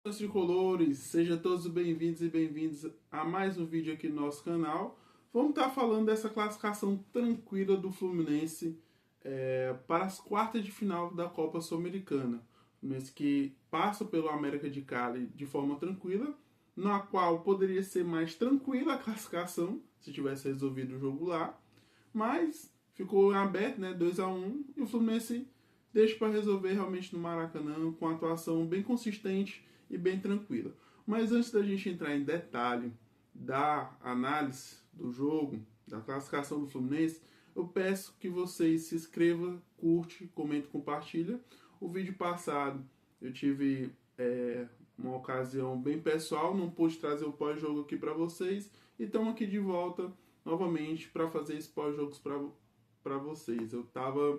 Meus tricolores, sejam todos bem-vindos e bem-vindos a mais um vídeo aqui no nosso canal. Vamos estar falando dessa classificação tranquila do Fluminense para as quartas de final da Copa Sul-Americana. Fluminense que passa pelo América de Cali de forma tranquila, na qual poderia ser mais tranquila a classificação se tivesse resolvido o jogo lá, mas ficou aberto, né, 2-1, e o Fluminense deixa para resolver realmente no Maracanã com uma atuação bem consistente e bem tranquila. Mas antes da gente entrar em detalhe da análise do jogo, da classificação do Fluminense, eu peço que vocês se inscrevam, curte, comente, compartilha. O vídeo passado eu tive uma ocasião bem pessoal, não pude trazer o pós-jogo aqui para vocês, e estamos aqui de volta novamente para fazer esse pós-jogos para vocês. Eu estava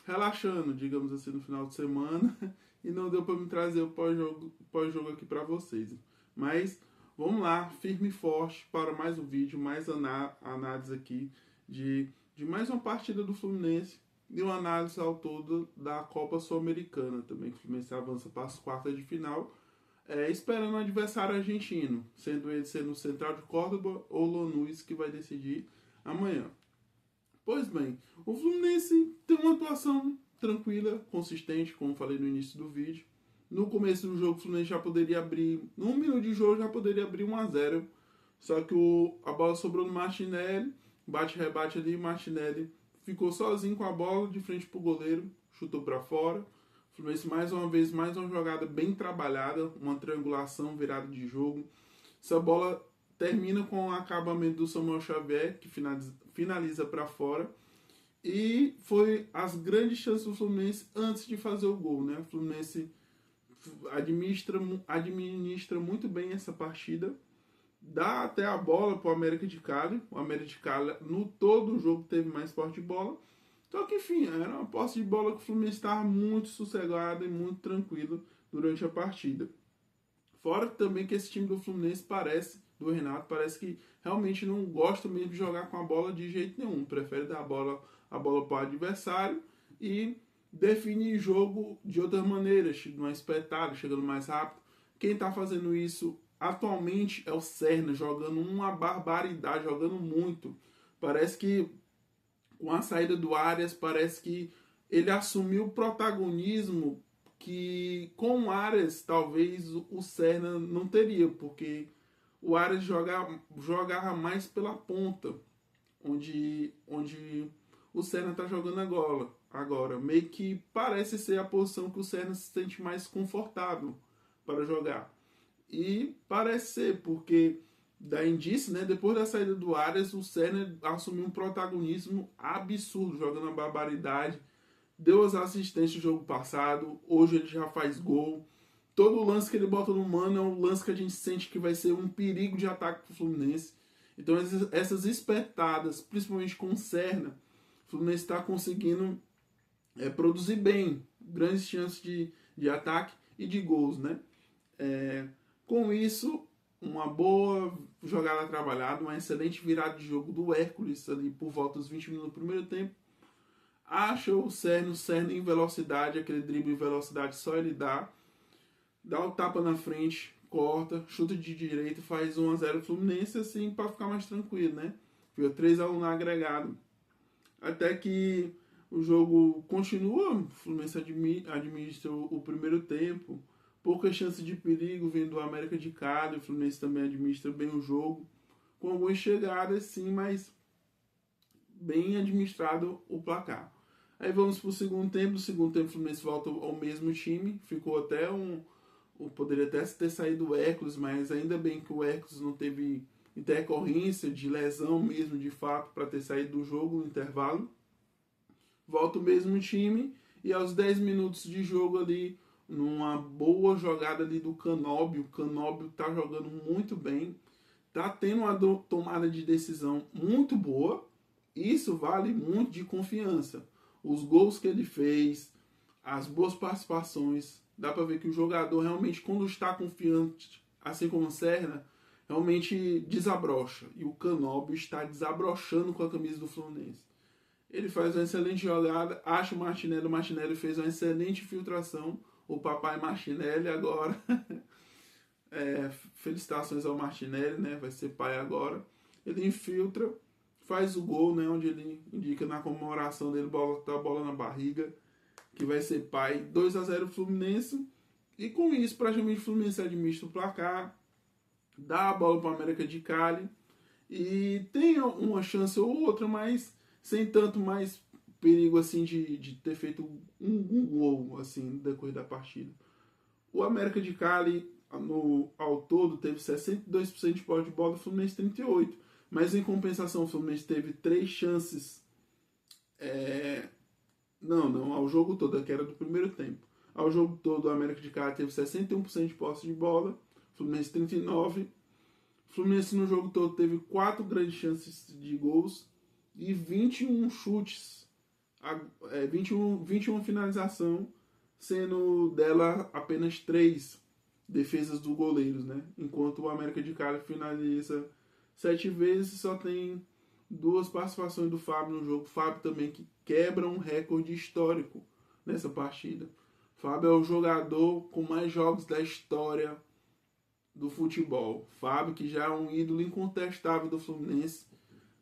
relaxando, digamos assim, no final de semana e não deu para me trazer o pós-jogo aqui para vocês. Mas vamos lá, firme e forte para mais um vídeo, mais análise aqui de mais uma partida do Fluminense e uma análise ao todo da Copa Sul-Americana também, que o Fluminense avança para as quartas de final, esperando um adversário argentino, sendo ele o Central de Córdoba ou Lanús, que vai decidir amanhã. Pois bem, o Fluminense tem uma atuação tranquila, consistente, como falei no início do vídeo. No começo do jogo, o Fluminense já poderia abrir, num minuto de jogo, já poderia abrir 1-0. Só que a bola sobrou no Martinelli, bate-rebate ali, Martinelli ficou sozinho com a bola de frente pro goleiro, chutou para fora. O Fluminense mais uma vez, mais uma jogada bem trabalhada, uma triangulação, virada de jogo. Essa bola termina com o acabamento do Samuel Xavier, que finaliza para fora. E foi as grandes chances do Fluminense antes de fazer o gol, né? O Fluminense administra muito bem essa partida. Dá até a bola para o América de Cali. O América de Cali, no todo o jogo, teve mais posse de bola. Então, que enfim, era uma posse de bola que o Fluminense estava muito sossegado e muito tranquilo durante a partida. Fora também que esse time do Fluminense do Renato, parece que realmente não gosta mesmo de jogar com a bola de jeito nenhum. Prefere dar a bola para o adversário e definir jogo de outras maneiras, numa espetada, chegando mais rápido. Quem está fazendo isso atualmente é o Serna, jogando uma barbaridade, jogando muito. Parece que com a saída do Arias, parece que ele assumiu o protagonismo que com o Arias talvez o Serna não teria, porque o Arias jogava mais pela ponta, onde o Serna está jogando agora. Meio que parece ser a posição que o Serna se sente mais confortável para jogar. E parece ser, porque dá indício, né? Depois da saída do Arias, o Serna assumiu um protagonismo absurdo, jogando uma barbaridade. Deu as assistências no jogo passado, hoje ele já faz gol. Todo lance que ele bota no mano é um lance que a gente sente que vai ser um perigo de ataque pro Fluminense. Então essas espetadas, principalmente com o Serna, o Fluminense está conseguindo produzir bem, grandes chances de ataque e de gols, né? Com isso, uma boa jogada trabalhada, uma excelente virada de jogo do Hércules ali por volta dos 20 minutos do primeiro tempo. Acha o Serna em velocidade, aquele drible em velocidade só ele dá o tapa na frente, corta, chuta de direita, faz 1-0 Fluminense, assim, para ficar mais tranquilo, né? Fica 3-1 no agregado. Até que o jogo continua, o Fluminense administra o primeiro tempo, poucas chances de perigo vindo do América de Cali, o Fluminense também administra bem o jogo, com algumas chegadas, sim, mas bem administrado o placar. Aí vamos para o segundo tempo. No segundo tempo, o Fluminense volta ao mesmo time. Ficou até poderia até ter saído o Hércules, mas ainda bem que o Hércules não teve intercorrência de lesão mesmo, de fato, para ter saído do jogo no intervalo. Volta o mesmo time e aos 10 minutos de jogo ali, numa boa jogada ali do Canóbio. O Canóbio tá jogando muito bem. Tá tendo uma tomada de decisão muito boa. Isso vale muito de confiança. Os gols que ele fez, as boas participações, dá para ver que o jogador realmente, quando está confiante, assim como o Serna, realmente desabrocha. E o Canóbio está desabrochando com a camisa do Fluminense. Ele faz uma excelente jogada, acha o Martinelli fez uma excelente filtração, o papai Martinelli agora Felicitações ao Martinelli, né? Vai ser pai agora. Ele infiltra, faz o gol, né? Onde ele indica na comemoração dele, botar a bola na barriga, que vai ser pai. 2-0 Fluminense. E com isso, praticamente o Fluminense administra o placar, dá a bola para o América de Cali e tem uma chance ou outra, mas sem tanto mais perigo assim de ter feito um gol assim no decorrer da partida. O América de Cali ao todo teve 62% de posse de bola, o Fluminense 38%. Mas em compensação o Fluminense teve 3 chances. Não, ao jogo todo, que era do primeiro tempo. Ao jogo todo, o América de Cali teve 61% de posse de bola, o Fluminense 39%. O Fluminense no jogo todo teve 4 grandes chances de gols e 21 chutes, 21 finalização, sendo dela apenas 3 defesas do goleiro, né? Enquanto o América de Cali finaliza 7 vezes e só tem 2 participações do Fábio no jogo. Fábio também que quebra um recorde histórico nessa partida. Fábio é o jogador com mais jogos da história do futebol. Fábio, que já é um ídolo incontestável do Fluminense,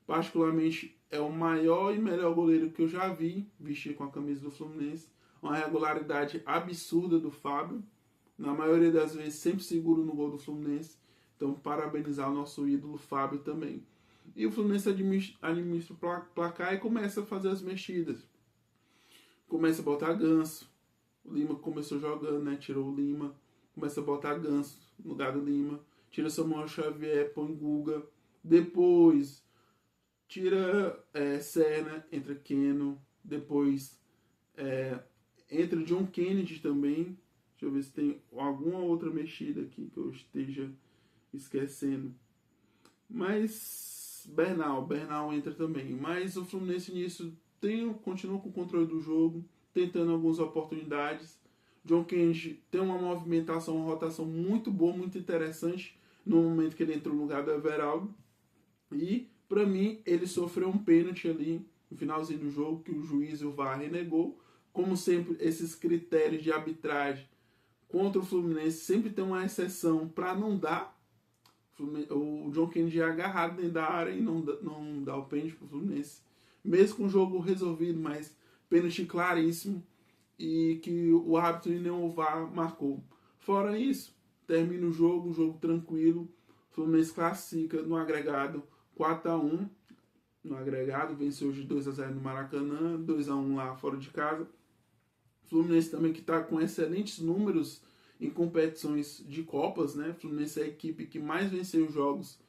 particularmente é o maior e melhor goleiro que eu já vi vestir com a camisa do Fluminense. Uma regularidade absurda do Fábio, na maioria das vezes sempre seguro no gol do Fluminense. Então, parabenizar o nosso ídolo Fábio também. E o Fluminense administra o placar e começa a fazer as mexidas. Começa a botar Ganso. O Lima começou jogando, né? Tirou o Lima. Começa a botar Ganso no lugar do Lima. Tira Samuel Xavier, põe Guga. Depois tira Serna, entra Keno. Depois entra John Kennedy também. Deixa eu ver se tem alguma outra mexida aqui que eu esteja esquecendo. Mas Bernal entra também. Mas o Fluminense nisso continua com o controle do jogo, tentando algumas oportunidades. John Kennedy tem uma movimentação, uma rotação muito boa, muito interessante no momento que ele entrou no lugar do Everaldo. E, para mim, ele sofreu um pênalti ali no finalzinho do jogo que o juiz e o VAR renegou. Como sempre, esses critérios de arbitragem contra o Fluminense sempre tem uma exceção para não dar. O John Kennedy é agarrado dentro da área e não dá o pênalti para o Fluminense. Mesmo com o jogo resolvido, mas pênalti claríssimo e que o árbitro e nem o VAR marcou. Fora isso, termina o jogo tranquilo. O Fluminense classifica no agregado 4-1. No agregado, venceu de 2-0 no Maracanã, 2-1 lá fora de casa. O Fluminense também que está com excelentes números em competições de Copas, né? O Fluminense é a equipe que mais venceu jogos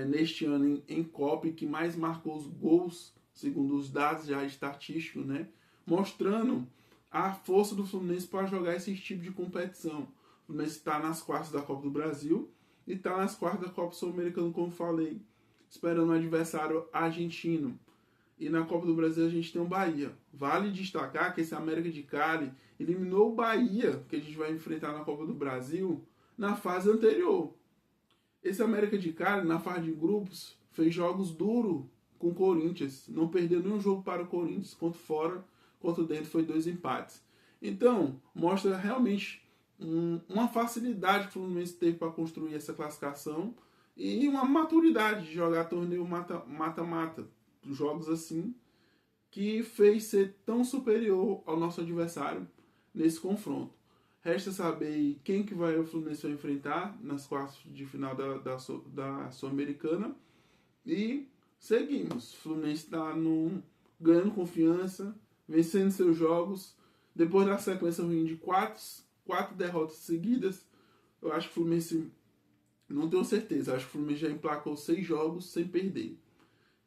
neste ano em Copa e que mais marcou os gols, segundo os dados já estatísticos, né? Mostrando a força do Fluminense para jogar esse tipo de competição. O Fluminense está nas quartas da Copa do Brasil e está nas quartas da Copa Sul-Americana, como falei, esperando um adversário argentino. E na Copa do Brasil a gente tem o Bahia. Vale destacar que esse América de Cali eliminou o Bahia, que a gente vai enfrentar na Copa do Brasil, na fase anterior. Esse América de Cali, na fase de grupos, fez jogos duros com o Corinthians. Não perdeu nenhum jogo para o Corinthians, quanto fora, quanto dentro, foi 2 empates. Então, mostra realmente uma facilidade que o Fluminense teve para construir essa classificação e uma maturidade de jogar torneio mata-mata. Jogos assim, que fez ser tão superior ao nosso adversário nesse confronto. Resta saber quem que o Fluminense vai enfrentar nas quartas de final da Sul-Americana. E seguimos. O Fluminense está ganhando confiança, vencendo seus jogos. Depois da sequência ruim de quatro derrotas seguidas, eu acho que o Fluminense, não tenho certeza, acho que o Fluminense já emplacou 6 jogos sem perder.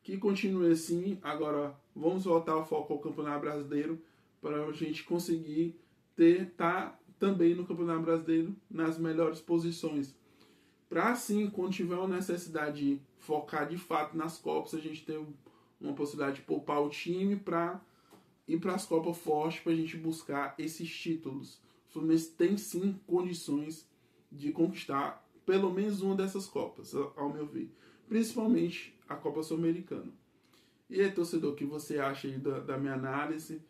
Que continue assim. Agora vamos voltar o foco ao Campeonato Brasileiro para a gente conseguir estar também no Campeonato Brasileiro nas melhores posições. Para assim, quando tiver uma necessidade de focar de fato nas Copas, a gente ter uma possibilidade de poupar o time para ir para as Copas fortes, para a gente buscar esses títulos. O Fluminense tem sim condições de conquistar pelo menos uma dessas Copas, ao meu ver. Principalmente a Copa Sul-Americana. E aí, torcedor, o que você acha aí da minha análise?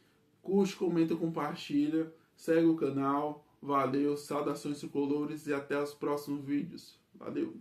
Curte, comenta, compartilha, segue o canal. Valeu, saudações tricolores e até os próximos vídeos. Valeu!